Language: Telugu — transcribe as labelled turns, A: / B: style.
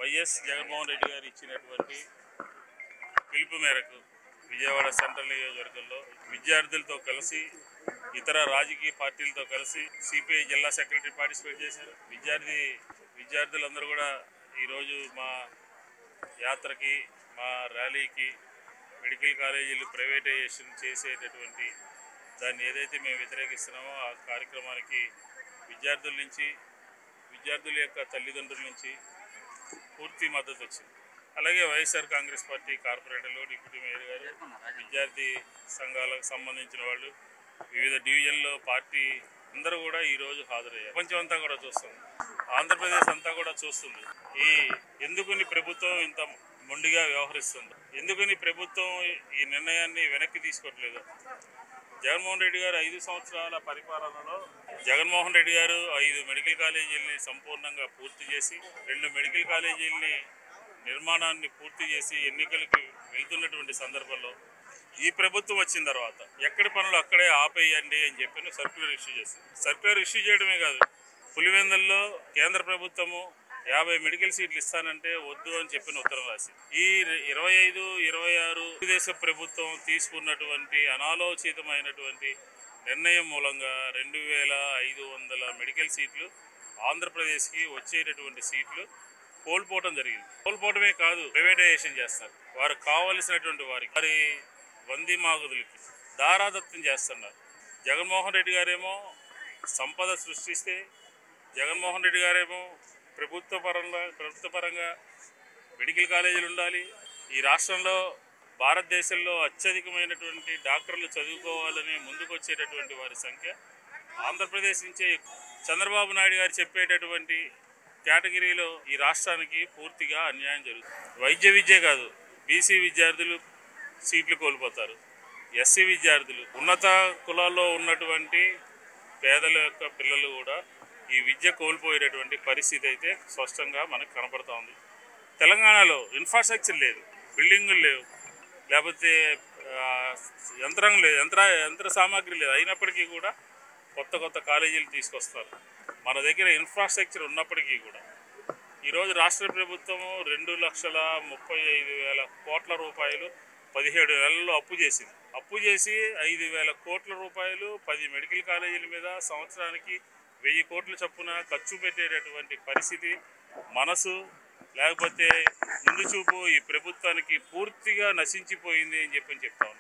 A: వైఎస్ జగన్మోహన్ రెడ్డి గారు ఇచ్చినటువంటి పిలుపు మేరకు విజయవాడ సెంట్రల్ నియోజకవర్గంలో విద్యార్థులతో కలిసి ఇతర రాజకీయ పార్టీలతో కలిసి సిపిఐ జిల్లా సెక్రటరీ పార్టిసిపేట్ చేశారు. విద్యార్థులందరూ కూడా ఈరోజు మా యాత్రకి, మా ర్యాలీకి మెడికల్ కాలేజీలు ప్రైవేటైజేషన్ చేసేటటువంటి దాన్ని ఏదైతే మేము వ్యతిరేకిస్తున్నామో ఆ కార్యక్రమానికి విద్యార్థుల యొక్క తల్లిదండ్రుల నుంచి పూర్తి మద్దతు వచ్చింది. అలాగే వైఎస్ఆర్ కాంగ్రెస్ పార్టీ కార్పొరేటర్లు, డిప్యూటీ మేయర్ గారు, విద్యార్థి సంఘాలకు సంబంధించిన వాళ్ళు, వివిధ డివిజన్లో పార్టీ అందరూ కూడా ఈరోజు హాజరయ్యారు. ప్రపంచం అంతా కూడా చూస్తుంది, ఆంధ్రప్రదేశ్ అంతా కూడా చూస్తుంది. ఎందుకని ప్రభుత్వం ఇంత మొండిగా వ్యవహరిస్తుంది, ఎందుకని ప్రభుత్వం ఈ నిర్ణయాన్ని వెనక్కి తీసుకోవట్లేదు. జగన్మోహన్ రెడ్డి గారు 5 సంవత్సరాల పరిపాలనలో జగన్మోహన్ రెడ్డి గారు 5 మెడికల్ కాలేజీలని సంపూర్ణంగా పూర్తి చేసి 2 మెడికల్ కాలేజీలని నిర్మాణాన్ని పూర్తి చేసి ఎన్నికలకు వెళ్తున్నటువంటి సందర్భంలో ఈ ప్రభుత్వం వచ్చిన తర్వాత ఎక్కడి పనులు అక్కడే ఆపేయండి అని చెప్పి సర్క్యులర్ ఇష్యూ చేసింది. సర్క్యులర్ ఇష్యూ చేయడమే కాదు, పులివెందుల్లో కేంద్ర ప్రభుత్వము 50 మెడికల్ సీట్లు ఇస్తానంటే వద్దు అని చెప్పిన ఉత్తరం రాసింది. ఈ 25, 26 దేశ ప్రభుత్వం తీసుకున్నటువంటి అనాలోచితమైనటువంటి నిర్ణయం మూలంగా 2500 మెడికల్ సీట్లు ఆంధ్రప్రదేశ్కి వచ్చేటటువంటి సీట్లు కోల్పోవడం జరిగింది. కోల్పోవడమే కాదు, ప్రైవేటైజేషన్ చేస్తారు. వారు కావలసినటువంటి వారి వంది మాగుదులకి దారాదత్తం చేస్తున్నారు. జగన్మోహన్ రెడ్డి గారేమో సంపద సృష్టిస్తే, జగన్మోహన్ రెడ్డి గారేమో ప్రభుత్వ పరంగా మెడికల్ కాలేజీలు ఉండాలి, ఈ రాష్ట్రంలో భారతదేశంలో అత్యధికమైనటువంటి డాక్టర్లు చదువుకోవాలని ముందుకు వచ్చేటటువంటి వారి సంఖ్య ఆంధ్రప్రదేశ్ నుంచే. చంద్రబాబు నాయుడు గారు చెప్పేటటువంటి కేటగిరీలో ఈ రాష్ట్రానికి పూర్తిగా అన్యాయం జరుగుతుంది. వైద్య విద్య కాదు, బీసీ విద్యార్థులు సీట్లు కోల్పోతారు, ఎస్సీ విద్యార్థులు, ఉన్నత కులాల్లో ఉన్నటువంటి పేదల యొక్క పిల్లలు కూడా ఈ విద్య కోల్పోయేటటువంటి పరిస్థితి అయితే స్పష్టంగా మనకు కనపడుతూ ఉంది. తెలంగాణలో ఇన్ఫ్రాస్ట్రక్చర్ లేదు, బిల్డింగులు లేవు, లేకపోతే యంత్రం లేదు, యంత్ర సామాగ్రి లేదు. అయినప్పటికీ కూడా కొత్త కాలేజీలు తీసుకొస్తారు. మన దగ్గర ఇన్ఫ్రాస్ట్రక్చర్ ఉన్నప్పటికీ కూడా ఈరోజు రాష్ట్ర ప్రభుత్వము 2,35,000 కోట్ల రూపాయలు 17 నెలల్లో అప్పు చేసి 5,000 కోట్ల రూపాయలు 10 మెడికల్ కాలేజీల మీద సంవత్సరానికి 1000 కోట్ల చొప్పున ఖర్చు పెట్టేటటువంటి పరిస్థితి, మనసు లేకపోతే ముందు చూపు ఈ ప్రభుత్వానికి పూర్తిగా నశించిపోయింది అని చెప్తాను.